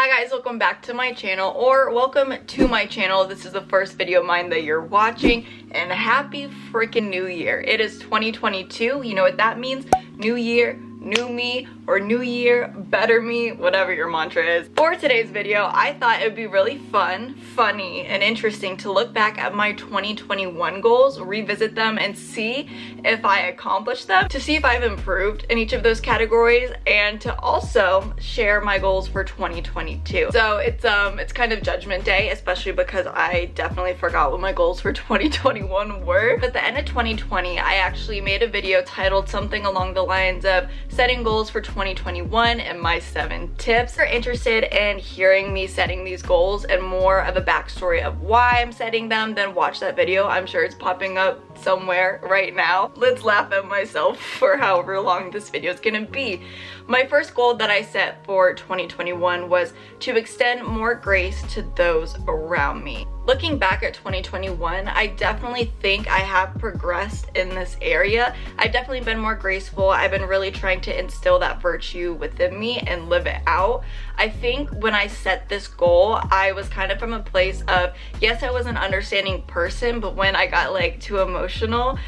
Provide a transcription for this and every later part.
Hi guys, welcome back to my channel, or welcome to my channel. This is the first video of mine that you're watching, and happy freaking new year. It is 2022. You know what that means? New year, new me, or new year, better me, whatever your mantra is. For today's video, I thought it would be really fun, funny, and interesting to look back at my 2021 goals, revisit them, and see if I accomplished them, to see if I've improved in each of those categories, and to also share my goals for 2022. So it's kind of judgment day, especially because I definitely forgot what my goals for 2021 were. But at the end of 2020, I actually made a video titled something along the lines of setting goals for 2021 and my 7 tips. If you're interested in hearing me setting these goals and more of a backstory of why I'm setting them, then watch that video. I'm sure it's popping up somewhere right now. Let's laugh at myself for however long this video is gonna be. My first goal that I set for 2021 was to extend more grace to those around me. Looking back at 2021, I definitely think I have progressed in this area. I've definitely been more graceful. I've been really trying to instill that virtue within me and live it out. I think when I set this goal, I was kind of from a place of, yes, I was an understanding person, but when I got like too emotional,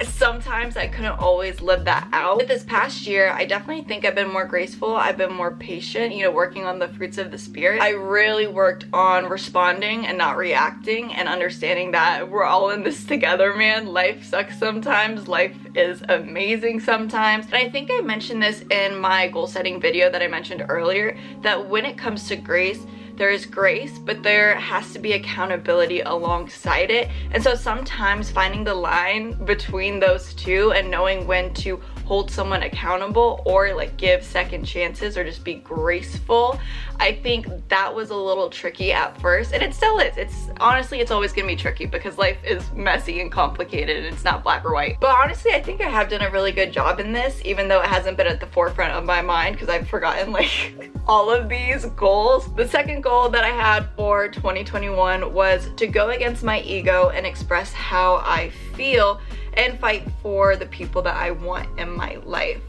sometimes I couldn't always live that out. But this past year, I definitely think I've been more graceful. I've been more patient, you know, working on the fruits of the spirit. I really worked on responding and not reacting, and understanding that we're all in this together, man. Life sucks sometimes. Life is amazing sometimes. And I think I mentioned this in my goal setting video that I mentioned earlier, that when it comes to grace, there is grace, but there has to be accountability alongside it. And so sometimes finding the line between those two and knowing when to hold someone accountable or like give second chances or just be graceful, I think that was a little tricky at first, and it still is. It's honestly, it's always gonna be tricky because life is messy and complicated and it's not black or white. But honestly, I think I have done a really good job in this, even though it hasn't been at the forefront of my mind because I've forgotten like all of these goals. The second goal that I had for 2021 was to go against my ego and express how I feel and fight for the people that I want in my life.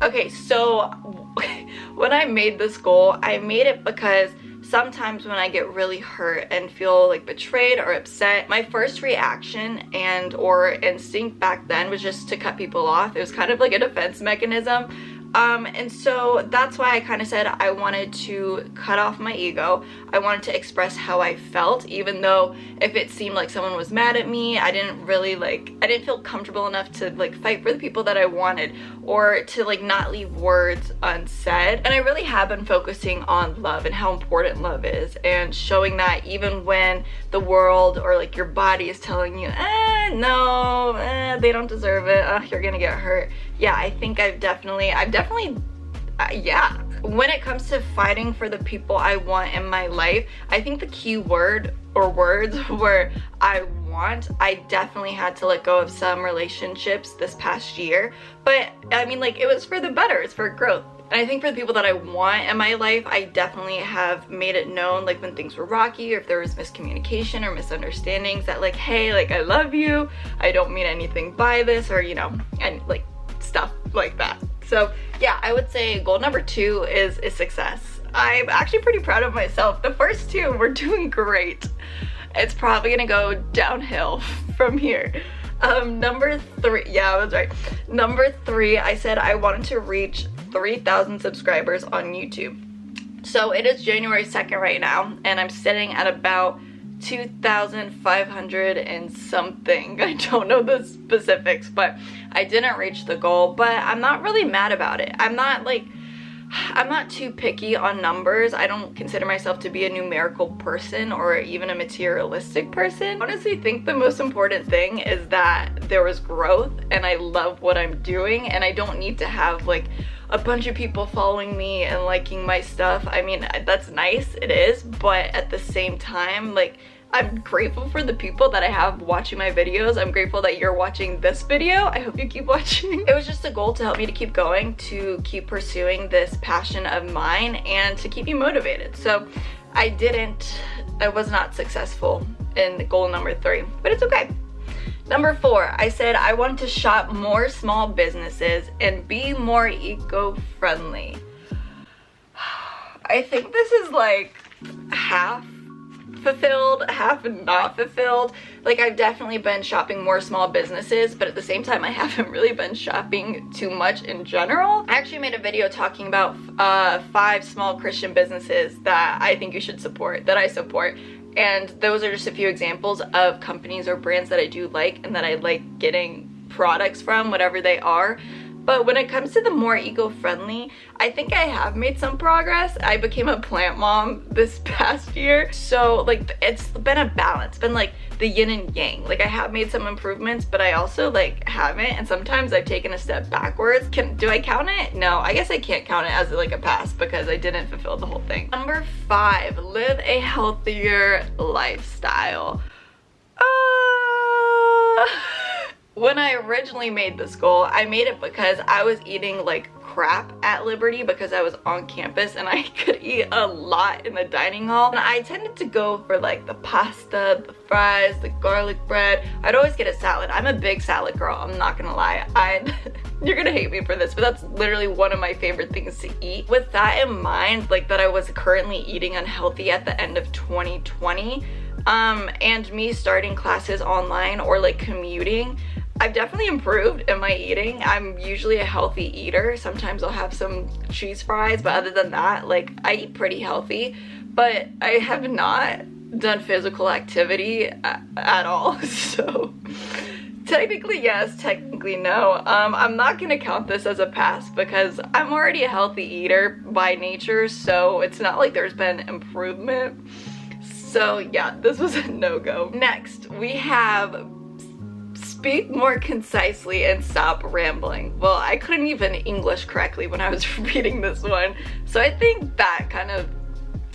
Okay, so when I made this goal, I made it because sometimes when I get really hurt and feel like betrayed or upset, my first reaction and or instinct back then was just to cut people off. It was kind of like a defense mechanism. And so that's why I kind of said I wanted to cut off my ego. I wanted to express how I felt, even though if it seemed like someone was mad at me, I didn't feel comfortable enough to like fight for the people that I wanted, or to like not leave words unsaid. And I really have been focusing on love and how important love is, and showing that even when the world or like your body is telling you, no, they don't deserve it, you're gonna get hurt. Yeah, I think I've definitely, yeah. When it comes to fighting for the people I want in my life, I think the key word or words were I definitely had to let go of some relationships this past year. But I mean, like, it was for the better, it's for growth. And I think for the people that I want in my life, I definitely have made it known, like when things were rocky or if there was miscommunication or misunderstandings, that like, hey, like I love you, I don't mean anything by this, or you know, and like stuff like that. So yeah, I would say goal number 2 is success. I'm actually pretty proud of myself. The first 2 were doing great. It's probably gonna go downhill from here. Number 3, yeah, I was right. Number 3, I said I wanted to reach 3,000 subscribers on YouTube. So it is January 2nd right now, and I'm sitting at about 2,500 and something. I don't know the specifics, but I didn't reach the goal, but I'm not really mad about it. I'm not too picky on numbers. I don't consider myself to be a numerical person or even a materialistic person. I honestly think the most important thing is that there was growth, and I love what I'm doing, and I don't need to have like a bunch of people following me and liking my stuff. I mean, that's nice, it is, but at the same time, like, I'm grateful for the people that I have watching my videos. I'm grateful that you're watching this video. I hope you keep watching. It was just a goal to help me to keep going, to keep pursuing this passion of mine, and to keep me motivated. So I was not successful in goal number 3, but it's okay. Number 4, I said I wanted to shop more small businesses and be more eco-friendly. I think this is like half fulfilled, half not fulfilled. Like, I've definitely been shopping more small businesses, but at the same time I haven't really been shopping too much in general. I actually made a video talking about 5 small Christian businesses that I think you should support, that I support. And those are just a few examples of companies or brands that I do like and that I like getting products from, whatever they are. But when it comes to the more eco-friendly, I think I have made some progress. I became a plant mom this past year. So like, it's been a balance, it's been like the yin and yang. Like, I have made some improvements, but I also like haven't. And sometimes I've taken a step backwards. Do I count it? No, I guess I can't count it as like a pass because I didn't fulfill the whole thing. Number 5, live a healthier lifestyle. When I originally made this goal, I made it because I was eating like crap at Liberty because I was on campus and I could eat a lot in the dining hall. And I tended to go for like the pasta, the fries, the garlic bread. I'd always get a salad. I'm a big salad girl, I'm not gonna lie. You're gonna hate me for this, but that's literally one of my favorite things to eat. With that in mind, like that I was currently eating unhealthy at the end of 2020, and me starting classes online or like commuting, I've definitely improved in my eating. I'm usually a healthy eater. Sometimes I'll have some cheese fries, but other than that, like, I eat pretty healthy. But I have not done physical activity at all. So technically yes, technically no. I'm not gonna count this as a pass because I'm already a healthy eater by nature, so it's not like there's been improvement. So yeah, this was a no-go. Next, we have speak more concisely and stop rambling. Well, I couldn't even English correctly when I was reading this one, so I think that kind of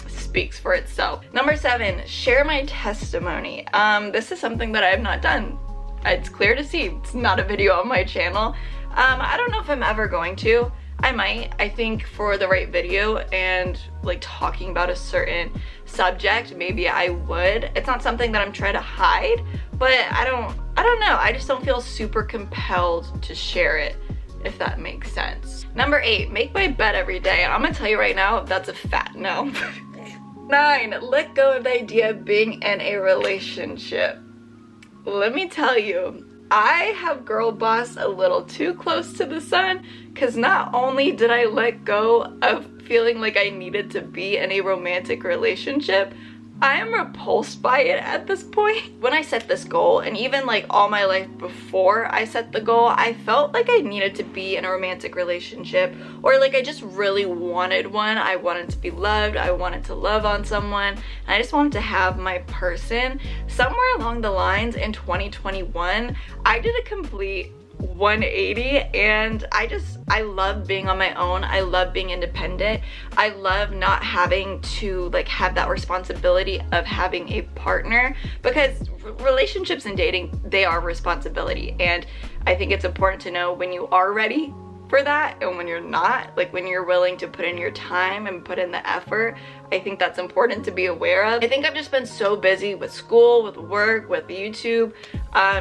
speaks for itself. Number 7, share my testimony. This is something that I have not done. It's clear to see it's not a video on my channel. I don't know if I'm ever going to. I might. I think for the right video and like talking about a certain subject, maybe I would. It's not something that I'm trying to hide, but I don't know. I just don't feel super compelled to share it, if that makes sense. Number 8, make my bed every day. And I'm gonna tell you right now, that's a fat no. 9, let go of the idea of being in a relationship. Let me tell you, I have girl bossed a little too close to the sun, because not only did I let go of feeling like I needed to be in a romantic relationship, I am repulsed by it at this point. When I set this goal, and even like all my life before I set the goal, I felt like I needed to be in a romantic relationship, or like I just really wanted one. I wanted to be loved, I wanted to love on someone, and I just wanted to have my person. Somewhere along the lines in 2021, I did a complete 180, and I love being on my own. I love being independent. I love not having to like have that responsibility of having a partner, because relationships and dating, they are responsibility, and I think it's important to know when you are ready for that and when you're not, like when you're willing to put in your time and put in the effort. I think that's important to be aware of. I think I've just been so busy with school, with work, with YouTube,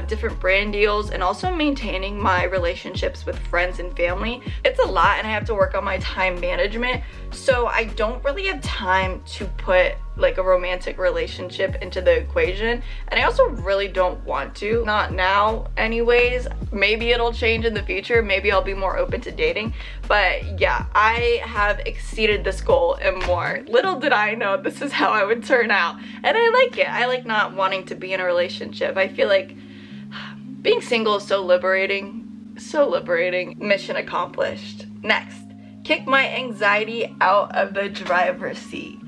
different brand deals, and also maintaining my relationships with friends and family. It's a lot, and I have to work on my time management, so I don't really have time to put like a romantic relationship into the equation, and I also really don't want to. Not now anyways. Maybe it'll change in the future. Maybe I'll be more open to dating, but yeah, I have exceeded this goal and more. Little did I know this is how I would turn out, and I like it. I like not wanting to be in a relationship. I feel like being single is so liberating, so liberating. Mission accomplished. Next, kick my anxiety out of the driver's seat.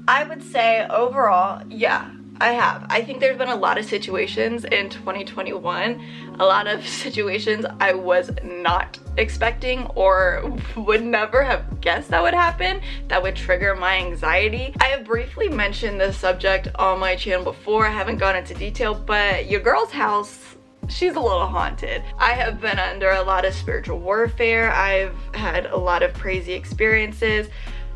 I would say overall, yeah, I have. I think there's been a lot of situations in 2021, a lot of situations I was not expecting or would never have guessed that would happen, that would trigger my anxiety. I have briefly mentioned this subject on my channel before. I haven't gone into detail, but your girl's house, she's a little haunted. I have been under a lot of spiritual warfare. I've had a lot of crazy experiences.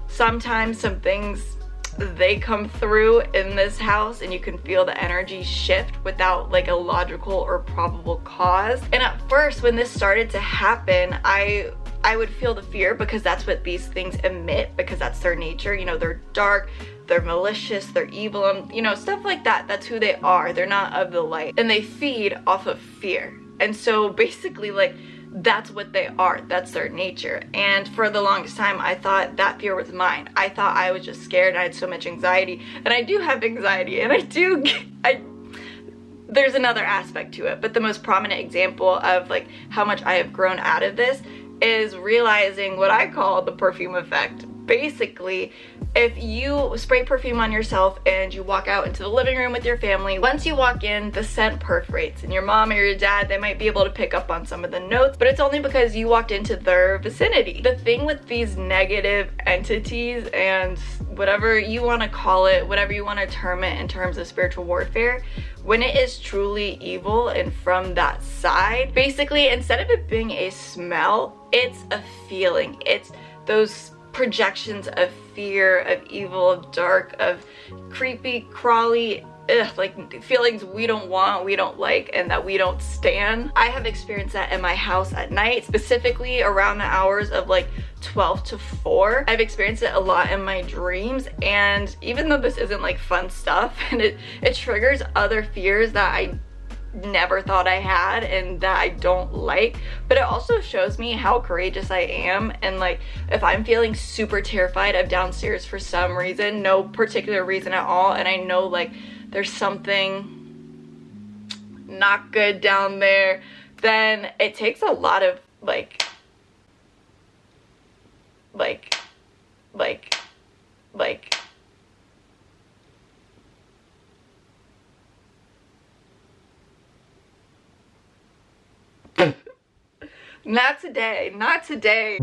Sometimes some things, they come through in this house and you can feel the energy shift without like a logical or probable cause. And at first when this started to happen, I I would feel the fear because that's what these things emit, because that's their nature. You know, they're dark, they're malicious, they're evil, and you know, stuff like that. That's who they are. They're not of the light, and they feed off of fear. And so basically, like, that's what they are. That's their nature. And for the longest time, I thought that fear was mine. I thought I was just scared. I had so much anxiety, and I do have anxiety, and there's another aspect to it, but the most prominent example of like how much I have grown out of this is realizing what I call the perfume effect. Basically, if you spray perfume on yourself and you walk out into the living room with your family, once you walk in, the scent perforates, and your mom or your dad, they might be able to pick up on some of the notes, but it's only because you walked into their vicinity. The thing with these negative entities, and whatever you want to call it, whatever you want to term it in terms of spiritual warfare, when it is truly evil and from that side, basically, instead of it being a smell, it's a feeling. It's those projections of fear, of evil, of dark, of creepy, crawly, like feelings we don't want, we don't like, and that we don't stand. I have experienced that in my house at night, specifically around the hours of like 12 to 4. I've experienced it a lot in my dreams, and even though this isn't like fun stuff, and it triggers other fears that I never thought I had and that I don't like, but it also shows me how courageous I am. And like, if I'm feeling super terrified of downstairs for some reason, no particular reason at all, and I know like there's something not good down there, then it takes a lot of like not today, not today.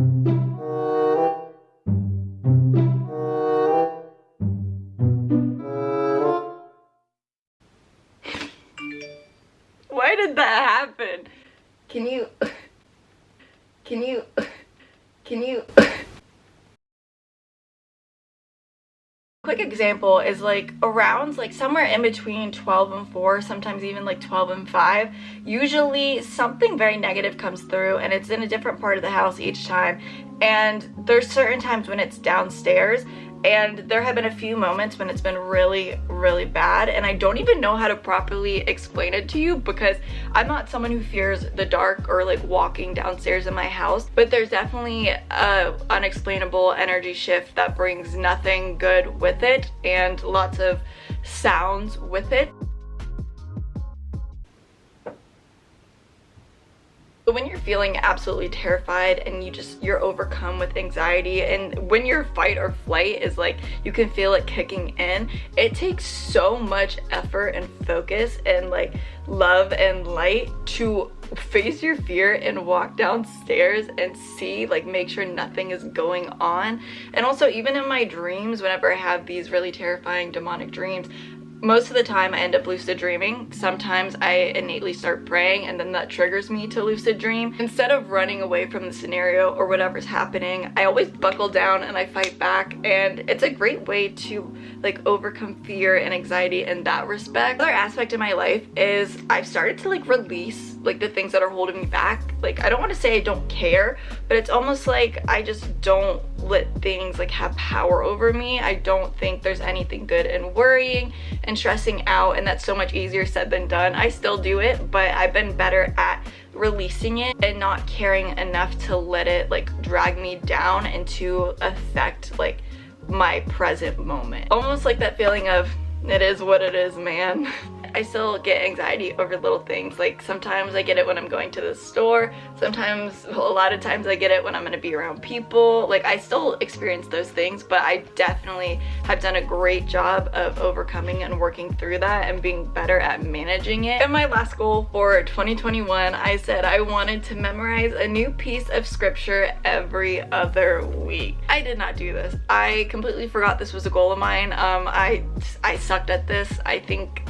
Why did that happen? Can you quick example is like around like somewhere in between 12 and 4, sometimes even like 12 and 5, usually something very negative comes through, and it's in a different part of the house each time. And there's certain times when it's downstairs, and there have been a few moments when it's been really, really bad, and I don't even know how to properly explain it to you because I'm not someone who fears the dark or like walking downstairs in my house, but there's definitely a unexplainable energy shift that brings nothing good with it, and lots of sounds with it. But when you're feeling absolutely terrified and you're overcome with anxiety, and when your fight or flight is like, you can feel it kicking in, it takes so much effort and focus and like love and light to face your fear and walk downstairs and see, like, make sure nothing is going on. And also, even in my dreams, whenever I have these really terrifying demonic dreams, most of the time I end up lucid dreaming. Sometimes I innately start praying, and then that triggers me to lucid dream. Instead of running away from the scenario or whatever's happening, I always buckle down and I fight back, and it's a great way to like overcome fear and anxiety in that respect. Another aspect of my life is I've started to like release like the things that are holding me back. Like, I don't want to say I don't care, but it's almost like I just don't let things like have power over me. I don't think there's anything good in worrying and stressing out, and that's so much easier said than done. I still do it, but I've been better at releasing it and not caring enough to let it like drag me down and to affect like my present moment. Almost like that feeling of, it is what it is, man. I still get anxiety over little things. Like, sometimes I get it when I'm going to the store. Sometimes, well, a lot of times I get it when I'm gonna be around people. Like, I still experience those things, but I definitely have done a great job of overcoming and working through that and being better at managing it. And my last goal for 2021, I said I wanted to memorize a new piece of scripture every other week. I did not do this. I completely forgot this was a goal of mine. I sucked at this. I think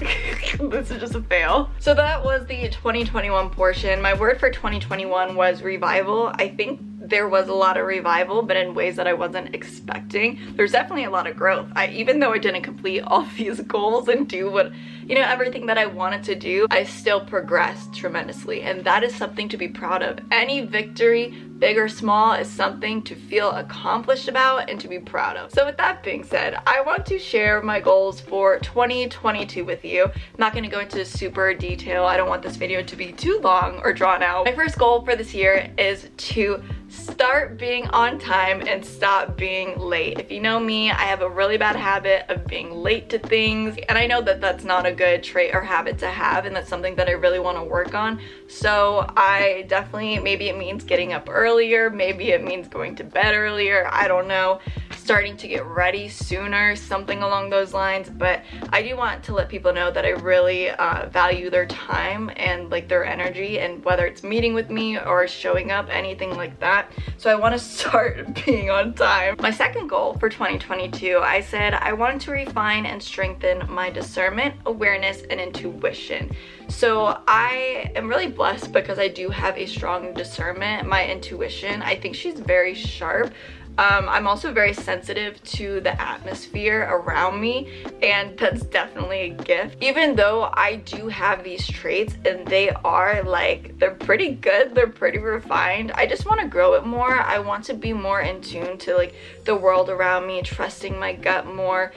this is just a fail. So that was the 2021 portion. My word for 2021 was revival. I think there was a lot of revival, but in ways that I wasn't expecting. There's definitely a lot of growth. Even though I didn't complete all of these goals and do what, everything that I wanted to do, I still progressed tremendously, and that is something to be proud of. Any victory big or small, is something to feel accomplished about and to be proud of. So with that being said, I want to share my goals for 2022 with you. I'm not going to go into super detail. I don't want this video to be too long or drawn out. My first goal for this year is to start being on time and stop being late. If you know me, I have a really bad habit of being late to things, and I know that that's not a good trait or habit to have, and that's something that I really want to work on. So I definitely, maybe it means getting up earlier, maybe it means going to bed earlier, I don't know, starting to get ready sooner, something along those lines. But I do want to let people know that I really value their time and like their energy, and whether it's meeting with me or showing up, anything like that. So I want to start being on time. My second goal for 2022, I said I wanted to refine and strengthen my discernment, awareness, and intuition. So I am really blessed because I do have a strong discernment. My intuition, I think she's very sharp. I'm also very sensitive to the atmosphere around me, and that's definitely a gift. Even though I do have these traits and they are like, they're pretty good, they're pretty refined, I just want to grow it more. I want to be more in tune to like the world around me, trusting my gut more,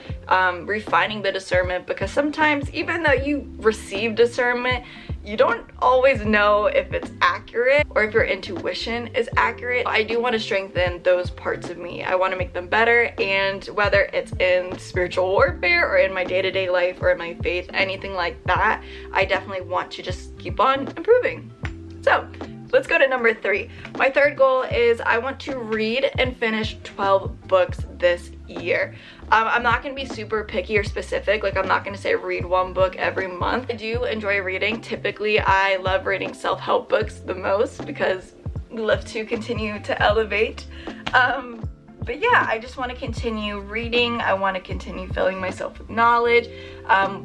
refining the discernment, because sometimes even though you receive discernment, you don't always know if it's accurate or if your intuition is accurate. I do want to strengthen those parts of me. I want to make them better, and whether it's in spiritual warfare or in my day-to-day life or in my faith, anything like that, I definitely want to just keep on improving. So let's go to number 3. My third goal is I want to read and finish 12 books this year. I'm not going to be super picky or specific. Like, I'm not going to say read one book every month. I do enjoy reading. Typically, I love reading self-help books the most because we love to continue to elevate. But yeah, I just want to continue reading. I want to continue filling myself with knowledge,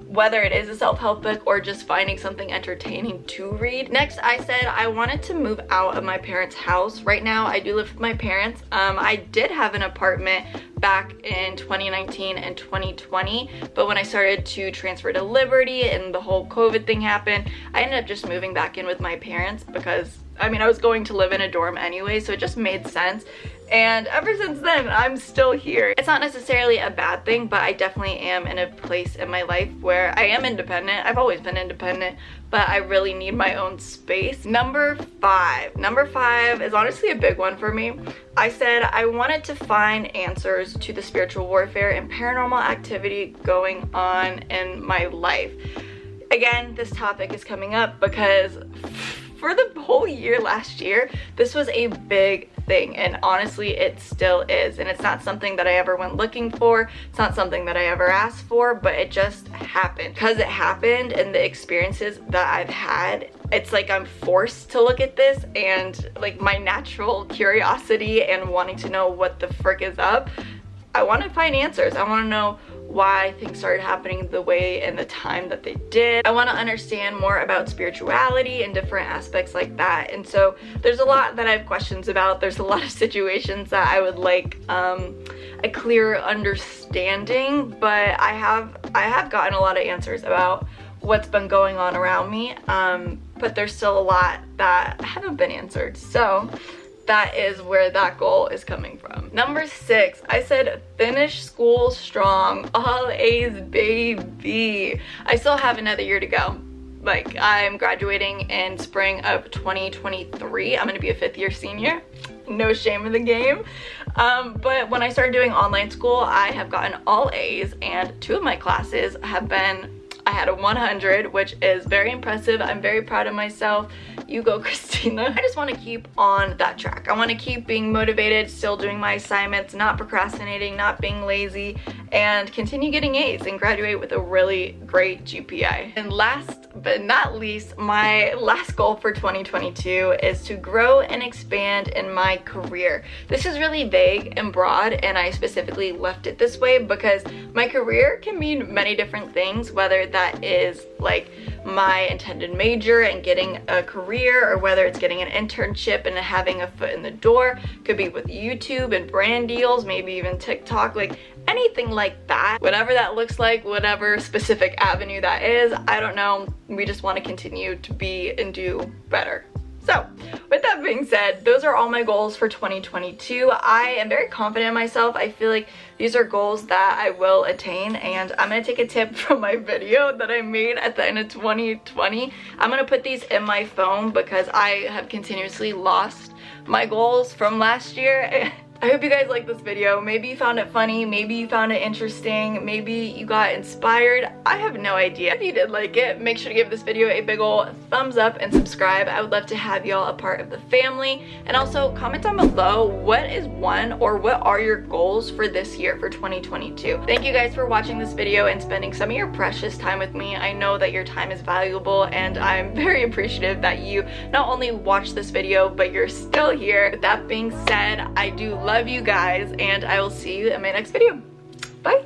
whether it is a self-help book or just finding something entertaining to read. Next, I said I wanted to move out of my parents' house. Right now, I do live with my parents. I did have an apartment back in 2019 and 2020, but when I started to transfer to Liberty and the whole COVID thing happened, I ended up just moving back in with my parents because, I mean, I was going to live in a dorm anyway, so it just made sense. And ever since then, I'm still here. It's not necessarily a bad thing, but I definitely am in a place in my life where I am independent. I've always been independent, but I really need my own space. Number 5. Number 5 is honestly a big one for me. I said I wanted to find answers to the spiritual warfare and paranormal activity going on in my life. Again, this topic is coming up because for the whole year last year, this was a big thing, and honestly it still is. And it's not something that I ever went looking for, it's not something that I ever asked for, but it just happened. Because it happened and the experiences that I've had, it's like I'm forced to look at this, and like my natural curiosity and wanting to know what the frick is up, I want to find answers. I want to know why things started happening the way and the time that they did. I want to understand more about spirituality and different aspects like that. And so there's a lot that I have questions about. There's a lot of situations that I would like a clearer understanding, but I have gotten a lot of answers about what's been going on around me, but there's still a lot that haven't been answered. So that is where that goal is coming from. Number 6, I said finish school strong, all A's, baby. I still have another year to go. Like, I'm graduating in spring of 2023. I'm gonna be a 5th year senior. No shame in the game. But when I started doing online school, I have gotten all A's, and 2 of my classes have been, I had a 100, which is very impressive. I'm very proud of myself. You go, Christina. I just want to keep on that track. I want to keep being motivated, still doing my assignments, not procrastinating, not being lazy, and continue getting A's and graduate with a really great GPA. And last but not least, my last goal for 2022 is to grow and expand in my career. This is really vague and broad, and I specifically left it this way because my career can mean many different things, whether that is like my intended major and getting a career, or whether it's getting an internship and having a foot in the door. Could be with YouTube and brand deals, maybe even TikTok, like anything like that. Whatever that looks like, whatever specific avenue that is, I don't know. We just want to continue to be and do better. So with that being said, those are all my goals for 2022. I am very confident in myself. I feel like these are goals that I will attain, and I'm gonna take a tip from my video that I made at the end of 2020. I'm gonna put these in my phone because I have continuously lost my goals from last year. I hope you guys liked this video. Maybe you found it funny, maybe you found it interesting, maybe you got inspired. I have no idea. If you did like it, make sure to give this video a big ol' thumbs up and subscribe. I would love to have y'all a part of the family. And also comment down below, what is one or what are your goals for this year, for 2022? Thank you guys for watching this video and spending some of your precious time with me. I know that your time is valuable, and I'm very appreciative that you not only watched this video, but you're still here. With that being said, I do love you guys, and I will see you in my next video. Bye!